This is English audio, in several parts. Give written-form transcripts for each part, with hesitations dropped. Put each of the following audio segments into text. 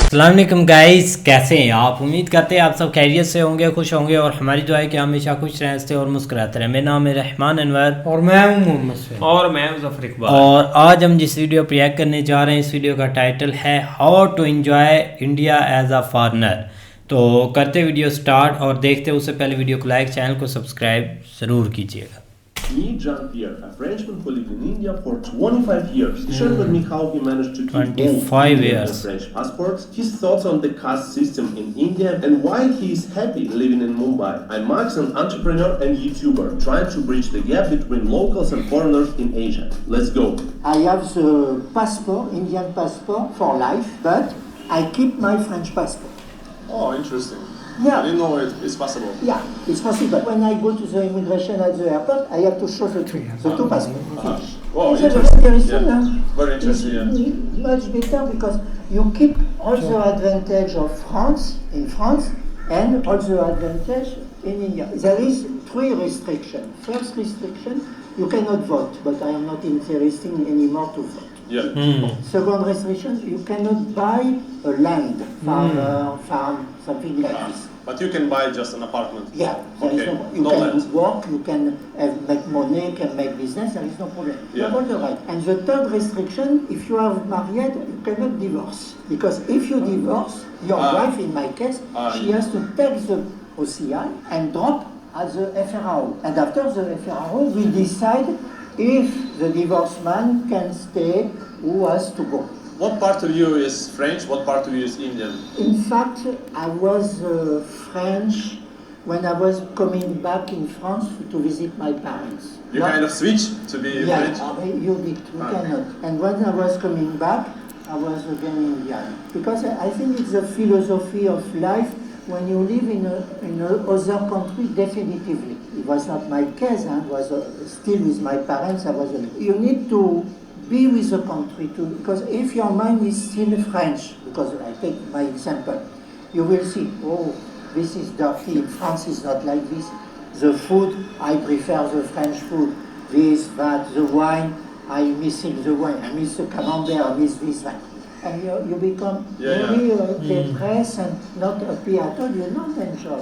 अस्सलाम वालेकुम गाइस, कैसे हैं आप? उम्मीद करते हैं आप सब खैरियत से होंगे, खुश होंगे और हमारी दुआ है कि हमेशा खुश रहें, हंसते और मुस्कुराते रहें। मेरा नाम है रहमान अनवर और मैं हूं मोहम्मद और मैं हूं ज़फ़र इकबाल। और आज हम जिस वीडियो पर रिएक्ट करने जा रहे हैं, इस वीडियो का टाइटल है how to enjoy India as a foreigner. तो करते वीडियो स्टार्ट और देखते उससे पहले वीडियो को लाइक, चैनल को सब्सक्राइब ज़रूर कीजिएगा। Meet Jean-Pierre, a Frenchman who lived in India for 25 years. He shared with me how he managed to keep both 25 Indian years. and French passports, his thoughts on the caste system in India, and why he is happy living in Mumbai. I'm Max, an entrepreneur and YouTuber, trying to bridge the gap between locals and foreigners in Asia. Let's go. I have the passport, Indian passport for life, but I keep my French passport. Oh, interesting. Yeah. I didn't know it's possible. Yeah, it's possible. When I go to the immigration at the airport, I have to show the two passports. Wow, It's interesting. very simple. Very interesting, It's much better because you keep all the advantage of France in France and all the advantage in India. There is 3 restrictions. First restriction, you cannot vote, but I am not interested anymore to vote. Yeah. Second restriction, you cannot buy a land, farm, something like this. But you can buy just an apartment. Yeah, there is Okay. you No can land. work, you can make money, you can make business, there is no problem. You have Yeah. all the right. And the third restriction, if you are married, you cannot divorce. Because if you divorce, your wife, in my case, she has to take the OCI and drop at the FRO. And after the FRO, we decide if the divorced man can stay, who has to go. What part of you is French? What part of you is Indian? In fact, I was French when I was coming back in France to visit my parents. You kind of switch to be French? Yeah, you did, you cannot. And when I was coming back, I was again Indian. Because I think it's a philosophy of life. When you live in another country, definitively. It was not my case, I was still with my parents. You need to be with the country too, because if your mind is still French, because I take my example, you will see, oh, this is dirty, in France is not like this. The food, I prefer the French food, this, that, the wine, I'm missing the wine, I miss the camembert, I miss this, that. And you become very depressed and not happy at all, you not enjoy.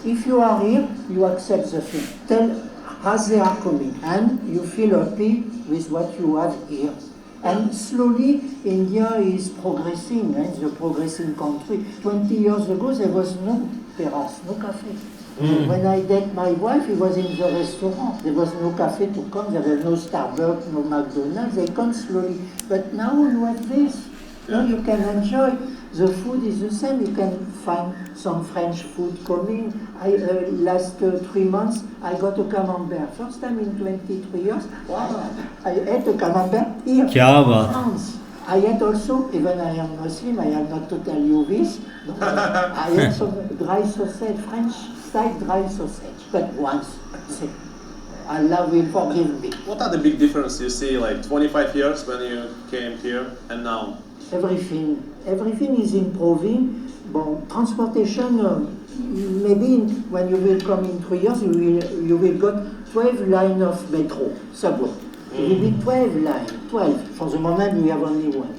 If you are here, you accept the thing. Tell as they are coming, and you feel happy with what you have here. And slowly, India is progressing, it's a progressing country. 20 years ago, there was no terrace, no cafe. When I dated my wife, he was in the restaurant. There was no cafe to come, there was no Starbucks, no McDonald's, they come slowly. But now you have this. Now you can enjoy. The food is the same. You can find some French food coming. Last 3 months, I got a camembert. First time in 23 years, I ate a camembert here in France. I ate also, even I am Muslim, I have not to tell you this, I ate some dry sausage, French style dry sausage, but once. Allah will forgive me. What are the big differences you see, like 25 years when you came here and now? Everything is improving. Bon, transportation, maybe when you will come in 3 years, you will got 12 lines of metro, subway. It will be 12. For the moment, we have only 1.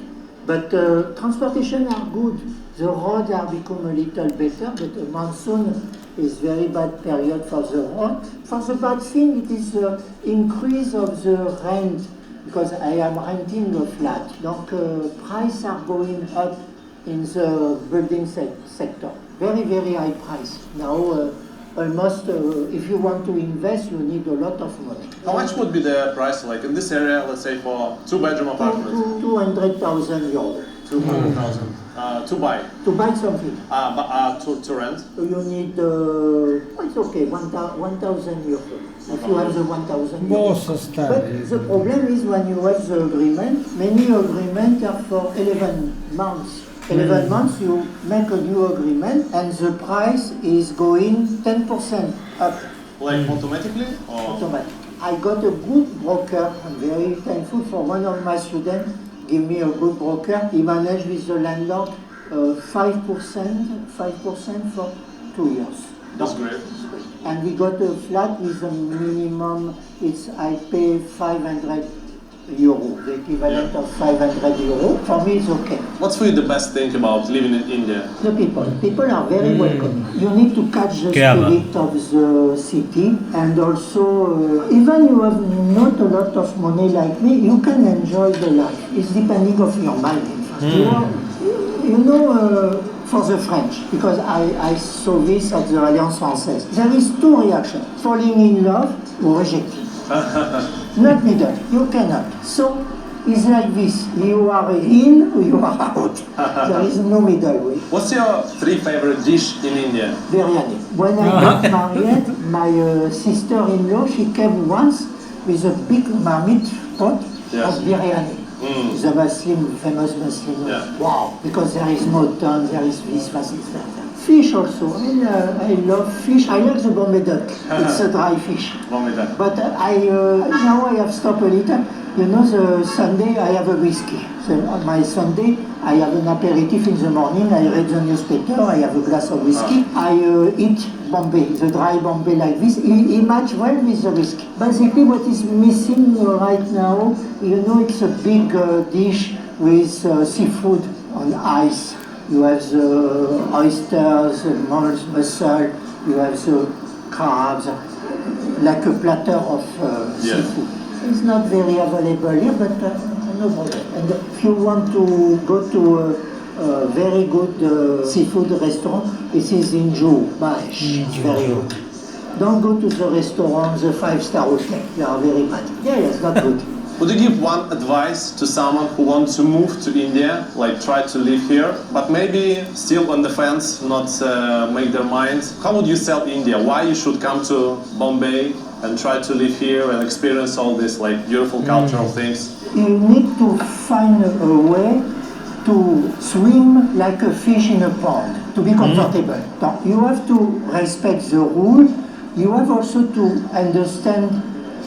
But transportation are good. The roads are become a little better, but the monsoon is very bad period for the road. For the bad thing, it is the increase of the rent. Because I am renting a flat, donc prices are going up in the building sector. Very, very high price. Now, almost, if you want to invest, you need a lot of money. How much would be the price, like in this area, let's say for 2-bedroom apartment? 200,000 euros. 200,000 to buy? To buy something. To rent? You need, it's okay, 1,000 euros. If you have the 1,000 euros. But the problem is when you have the agreement, many agreements are for 11 months. 11 months you make a new agreement and the price is going 10% up. Like automatically? Or? Automatic. I got a good broker. I'm very thankful for one of my students. Give me a good broker. He managed with the landlord 5% for 2 years. That's great. And we got a flat with a minimum, I pay 500 euro, the equivalent of 500 euro. For me, it's okay. What's for you the best thing about living in India? The people. People are very welcoming. You need to catch the spirit of the city, and also, even you have not a lot of money like me, you can enjoy the life. It's depending of your mind. In fact. You know, for the French, because I saw this at the Alliance Française, there is two reactions: falling in love or rejecting. Not middle, you cannot. So it's like this: you are in or you are out. There is no middle way. What's your 3 favorite dish in India? Biryani. When I got married, my sister-in-law, she came once with a big marmite pot of biryani. The Muslim, famous Muslim. Wow, because there is mutton, there is this, that. Fish also. I love fish. I like the Bombay duck. It's a dry fish. Bombay duck. But now I have stopped a little. You know, the Sunday I have a whiskey. So on my Sunday I have an aperitif in the morning. I read the newspaper. I have a glass of whiskey. I eat Bombay, the dry Bombay like this. It match well with the whiskey. Basically, what is missing right now, you know, it's a big dish with seafood on ice. You have the oysters, mussel, you have the crabs, like a platter of seafood. It's not very available here, but no problem. And if you want to go to a very good seafood restaurant, this is in Juhu, Mahesh. Very good. Don't go to the restaurant, the 5-star hotel. They are very bad. Yeah, it's not good. Would you give one advice to someone who wants to move to India, like try to live here, but maybe still on the fence, not make their mind? How would you sell India? Why you should come to Bombay and try to live here and experience all this like beautiful cultural things? You need to find a way to swim like a fish in a pond, to be comfortable. You have to respect the rule. You have also to understand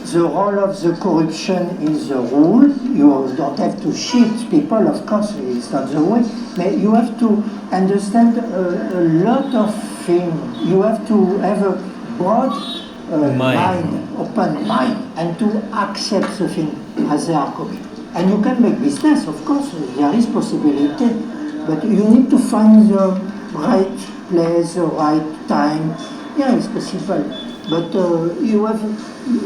the role of the corruption in the rule. You don't have to cheat people, of course, it's not the way. But you have to understand a lot of things. You have to have a broad mind, open mind, and to accept the thing as they are coming. And you can make business, of course, there is possibility, but you need to find the right place, the right time. Yeah, it's possible, but you have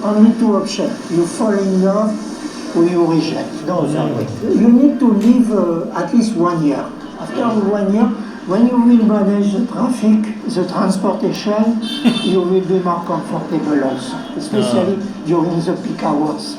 only 2 options. You fall in love or you reject. No other way. You need to live at least 1 year. After 1 year, when you will manage the traffic, the transportation, you will be more comfortable also, especially during the peak hours.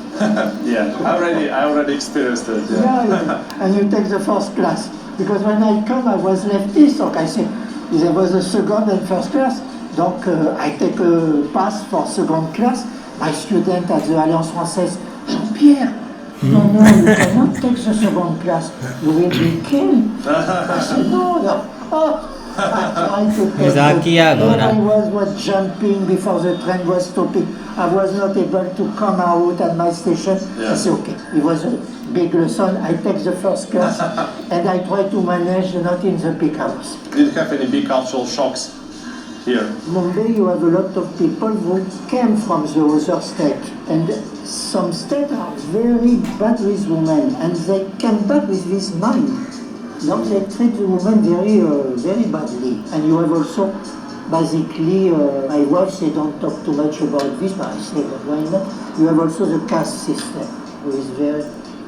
Yeah, I already experienced it. Yeah, and you take the first class. Because when I come, I was leftist, so I said, there was a second and first class. Donc, I take a pass for second class. My student at the Alliance Française, Jean-Pierre, no, you cannot take the second class. You will be killed. I said, no. I tried to take I was jumping before the train was stopping. I was not able to come out at my station. I said, okay, it was a big lesson. I take the first class and I try to manage not in the peak hours. Did you have any big cultural shocks here? Mumbai, you have a lot of people who came from the other state, and some states are very bad with women, and they came back with this mind. Now they treat the woman very badly. And you have also, basically, my wife said don't talk too much about this, but I say, but why not? You have also the caste system, who is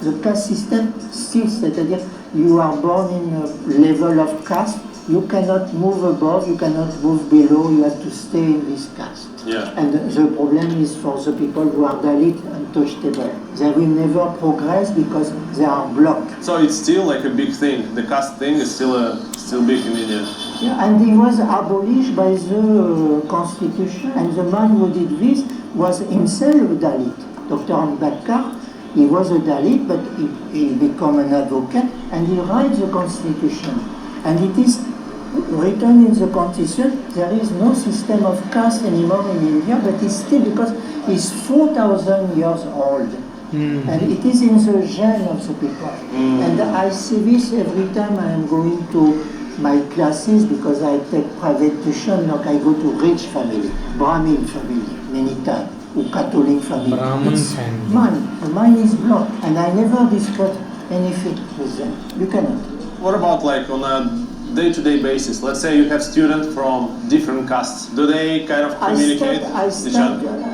the caste system still, c'est-à-dire you are born in a level of caste. You cannot move above, you cannot move below, you have to stay in this caste. Yeah. And the problem is for the people who are Dalit and untouchable. They will never progress because they are blocked. So it's still like a big thing. The caste thing is still big in India. Yeah, and it was abolished by the constitution. And the man who did this was himself a Dalit. Dr. Ambedkar, he was a Dalit, but he became an advocate and he writes the constitution. And it is written in the constitution, there is no system of caste anymore in India, but it's still because it's 4,000 years old. And it is in the gene of the people. And I see this every time I am going to my classes, because I take private tuition, like I go to rich family, Brahmin family, many times. or Catholic family. Brahmin It's family. Mine is blocked, and I never discuss anything with them. You cannot. What about like on a day-to-day basis? Let's say you have students from different castes. Do they kind of communicate each other?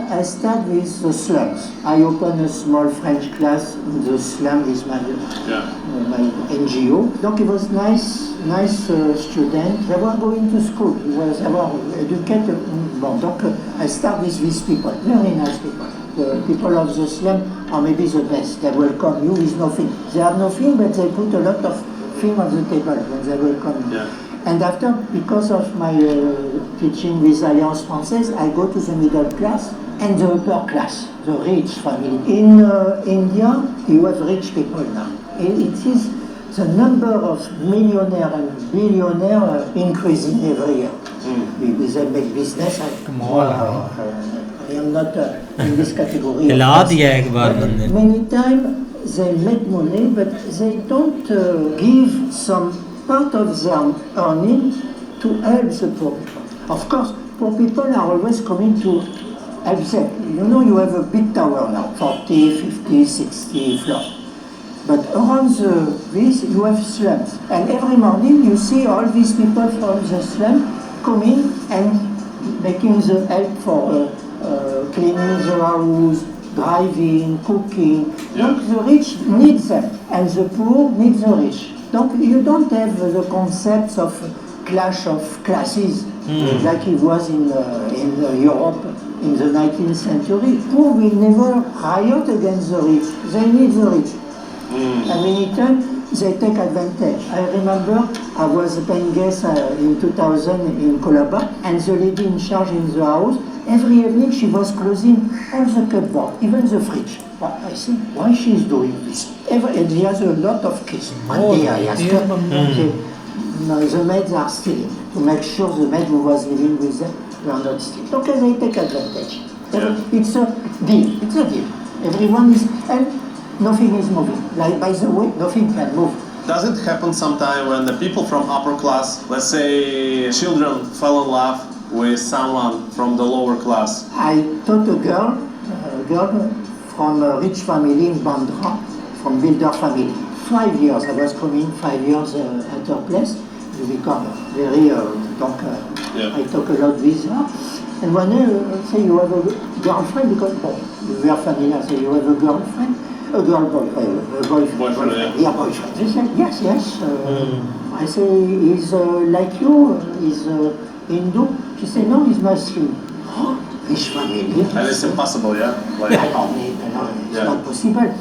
I start with the slums. I open a small French class in the slum with my NGO. Donc it was nice student. They were going to school. They were educated. Bon, donc I start with these people. Very nice people. The people of the slum are maybe the best. They welcome you with nothing. They have nothing, but they put a lot of things on the table when they welcome you. Yeah. And after, because of my teaching with Alliance Française, I go to the middle class and the upper class, the rich family. In India, you have rich people now. It is the number of millionaire and billionaire increasing every year. They make business. I am not in this category. Many times they make money, but they don't give some part of their earning to help the poor people. Of course, poor people are always coming to help them. You know, you have a big tower now, 40, 50, 60 floors. But around this, you have slums. And every morning, you see all these people from the slum coming and making the help for cleaning the house, driving, cooking. Donc the rich need them, and the poor need the rich. Donc you don't have the concepts of clash of classes like it was in Europe in the 19th century. Poor will never riot against the rich. They need the rich. And many times they take advantage. I remember I was paying guest in 2000 in Colaba, and the lady in charge in the house, every evening she was closing all the cupboard, even the fridge. But I said, why she is doing this? And he has a lot of kids. One day I asked her, no, the maids are stealing, to make sure the maid who was living with them were not stealing. Okay, they take advantage. It's a deal. It's a deal. Everyone is, and nothing is moving. Like, by the way, nothing can move. Does it happen sometime when the people from upper class, let's say children, fell in love with someone from the lower class? I taught a girl from a rich family in Bandra, from builder family. 5 years, I was coming 5 years at her place. You become very, I talk a lot with her. And when I say you have a girlfriend, because we are familiar, say you have a girlfriend, a boyfriend. Yeah, boyfriend. They said, yes. I say, he's like you, he's Hindu. She said, no, he's Muslim. Oh, rich family. And it's impossible, yeah? Like, it's not possible.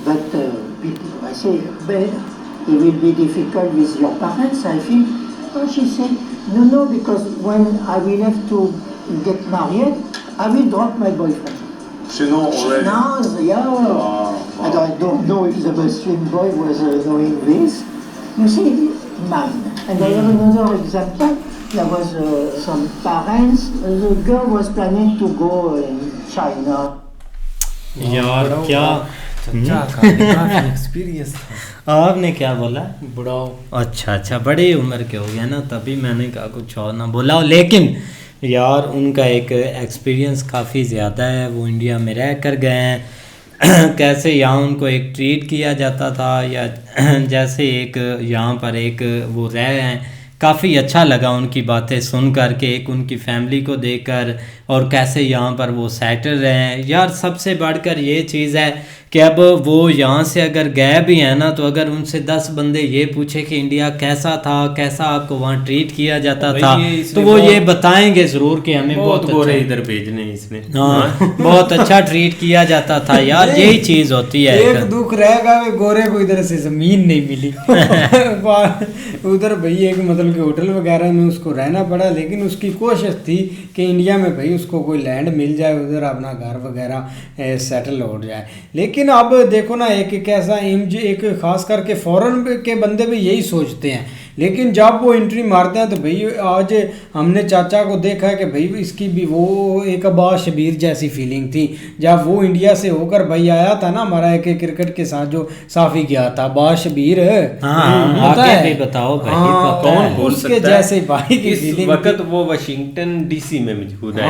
But I say, it will be difficult with your parents, I think. Oh, she said, no, because when I will have to get married, I will drop my boyfriend. She knows already? She knows, yeah. Wow. I don't know if the Muslim boy was knowing this. You see, mine. And I have another example. There was some parents, the girl was planning to go in China. यार क्या experience था। आपने क्या बोला? बुढ़ाओ। अच्छा बड़ी उम्र के हो गया ना, तभी मैंने कहा कुछ और ना बोला। लेकिन यार उनका एक एक्सपीरियंस काफ़ी ज़्यादा है। वो इंडिया में रह कर गए हैं, कैसे यहाँ उनको एक ट्रीट किया जाता था, या जैसे एक यहाँ पर एक वो रह रहे हैं। काफ़ी अच्छा लगा उनकी बातें सुन कर के, एक उनकी फैमिली को देखकर, और कैसे यहाँ पर वो सेटल रहे हैं। यार सबसे बढ़कर ये चीज़ है कि अब वो यहाँ से अगर गए भी हैं ना, तो अगर उनसे 10 बंदे ये पूछे कि इंडिया कैसा था, कैसा आपको वहाँ ट्रीट किया जाता था, तो वो ये बताएंगे ज़रूर कि हमें बहुत गोरे इधर भेजने इसने। हाँ, बहुत अच्छा ट्रीट किया जाता था। यार यही चीज़ होती है। एक दुख रहेगा वे गोरे को इधर से ज़मीन नहीं मिली उधर भाई एक मतलब कि होटल वगैरह में उसको रहना पड़ा, लेकिन उसकी कोशिश थी कि इंडिया में भाई उसको कोई लैंड मिल जाए, उधर अपना घर वगैरह सेटल हो जाए। लेकिन अब देखो ना, एक कैसा एक खास करके फॉरेन के बंदे भी यही सोचते हैं, लेकिन जब वो एंट्री मारते हैं तो भाई आज हमने चाचा को देखा है कि भाई इसकी भी वो एक अब्बास शबीर जैसी फीलिंग थी जब वो इंडिया से होकर भाई आया था ना, हमारा एक क्रिकेट के साथ जो साफी गया था अब्बास शबीर। आगे भी बताओ भाई, कौन भूल सकता है जैसे भाई की इस वक्त वो वाशिंगटन डीसी में मौजूद है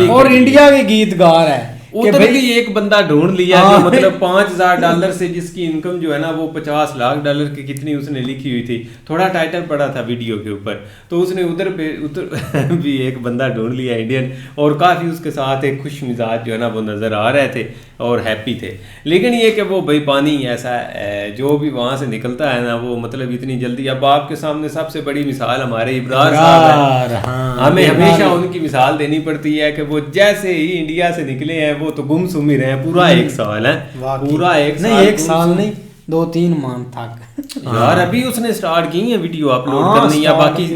और इंडिया के गीत गा रहा है। उधर भी एक बंदा ढूंढ लिया जो मतलब $5,000 से जिसकी इनकम जो है ना वो $50 लाख की कितनी उसने लिखी हुई थी, थोड़ा टाइटल पड़ा था वीडियो के ऊपर, तो उसने उधर भी एक बंदा ढूंढ लिया इंडियन, और काफ़ी उसके साथ एक खुश मिजाज जो है ना वो नज़र आ रहे थे और हैप्पी थे। लेकिन ये कि वो भाई पानी ऐसा जो भी वहाँ से निकलता है ना वो मतलब इतनी जल्दी, अब आपके सामने सबसे बड़ी मिसाल हमारे इब्रार साहब है, हमें हमेशा उनकी मिसाल देनी पड़ती है कि वो जैसे ही इंडिया से निकले हैं वो तो गुमसुम ही रहे हैं पूरा 1 साल है, पूरा 1 साल नहीं, 1 साल नहीं 2-3 माह तक यार। अभी उसने स्टार्ट की है वीडियो अपलोड करनी या बाकी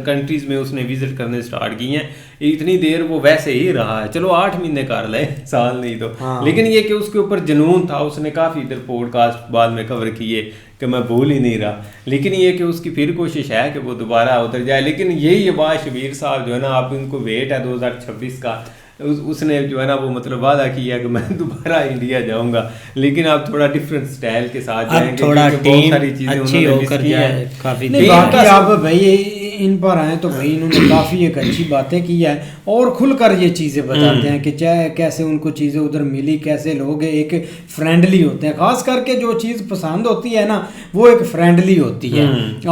कंट्रीज में उसने विजिट करने स्टार्ट की हैं, इतनी देर वो वैसे ही रहा है, चलो 8 महीने कर ले, साल नहीं तो। लेकिन ये कि उसके ऊपर जुनून था, उसने काफ़ी इधर पॉडकास्ट बाद में कवर किए कि मैं भूल ही नहीं रहा, लेकिन ये कि उसकी फिर कोशिश है कि वो दोबारा उतर जाए। लेकिन यही अब्बास शबीर साहब जो है ना, आप इनको वेट है 2026 का, उसने जो है ना वो मतलब वादा किया कि मैं दोबारा इंडिया जाऊंगा, लेकिन आप थोड़ा डिफरेंट स्टाइल के साथ जाएंगे, थोड़ा टीम सारी चीजें अच्छी होकर जाए काफी। नहीं बाकी आप भाई इन पर आए तो भाई इन्होंने काफ़ी एक अच्छी बातें की है और खुलकर ये चीज़ें बताते हैं कि चाहे कैसे उनको चीज़ें उधर मिली, कैसे लोग एक फ्रेंडली होते हैं, खास करके जो चीज़ पसंद होती है ना वो एक फ्रेंडली होती है।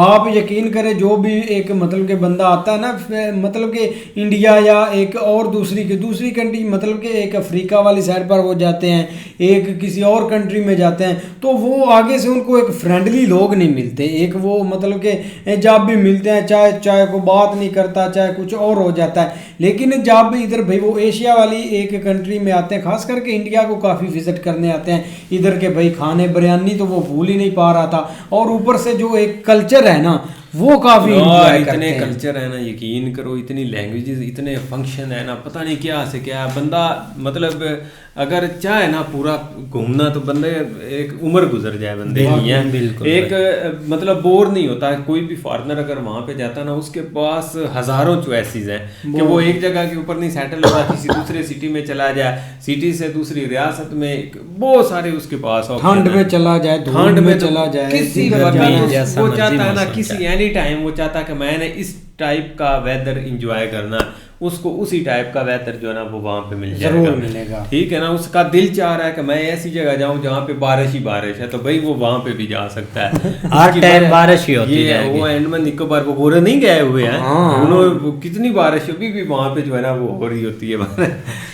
आप यकीन करें जो भी एक मतलब के बंदा आता है ना, मतलब कि इंडिया या एक और दूसरी कंट्री, मतलब कि एक अफ्रीका वाली साइड पर वो जाते हैं, एक किसी और कंट्री में जाते हैं, तो वो आगे से उनको एक फ्रेंडली लोग नहीं मिलते, एक वो मतलब कि जब भी मिलते हैं चाहे कोई बात नहीं करता, चाहे कुछ और हो जाता है। लेकिन जब भी इधर भाई वो एशिया वाली एक कंट्री में आते हैं, खास करके इंडिया को काफ़ी विजिट करने आते हैं, इधर के भाई खाने बिरयानी तो वो भूल ही नहीं पा रहा था, और ऊपर से जो एक कल्चर है ना वो काफ़ी इतने कल्चर है ना, यकीन करो, इतनी लैंग्वेजेस, इतने फंक्शन है ना, पता नहीं क्या से क्या बंदा मतलब अगर चाहे ना पूरा घूमना तो बंदे एक उम्र गुजर जाए बंदे की है, एक मतलब बोर नहीं होता। कोई भी फॉरेनर अगर वहाँ पे जाता ना उसके पास हज़ारों चॉइसेस हैं कि वो एक जगह के ऊपर नहीं सेटल होता, किसी दूसरे सिटी में चला जाए, सिटी से दूसरी रियासत में, बहुत सारे उसके पास, ठंड में चला जाए, ठंड में चला जाए, किसी वो चाहता है ना किसी एनी टाइम वो चाहता है कि मैंने इस टाइप का वेदर इंजॉय करना, उसको उसी टाइप का वेदर जो है ना वो वहाँ पे मिल जाएगा, ठीक है ना। उसका दिल चाह रहा है कि मैं ऐसी जगह जाऊँ जहाँ पे बारिश ही बारिश है, तो भाई वो वहाँ पे भी जा सकता है, हर टाइम बारिश ही होती है। वो अंडमान निकोबार वो गोरे नहीं गए हुए हैं, उन्होंने कितनी बारिश अभी भी वहाँ पे जो है ना वो हो रही होती है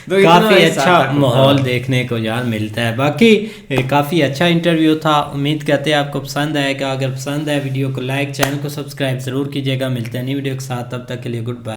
तो काफ़ी अच्छा माहौल देखने को यार मिलता है। बाकी काफ़ी अच्छा इंटरव्यू था, उम्मीद करते हैं आपको पसंद आएगा। अगर पसंद आए वीडियो को लाइक, चैनल को सब्सक्राइब ज़रूर कीजिएगा। मिलते हैं नई वीडियो के साथ, तब तक के लिए गुड बाय।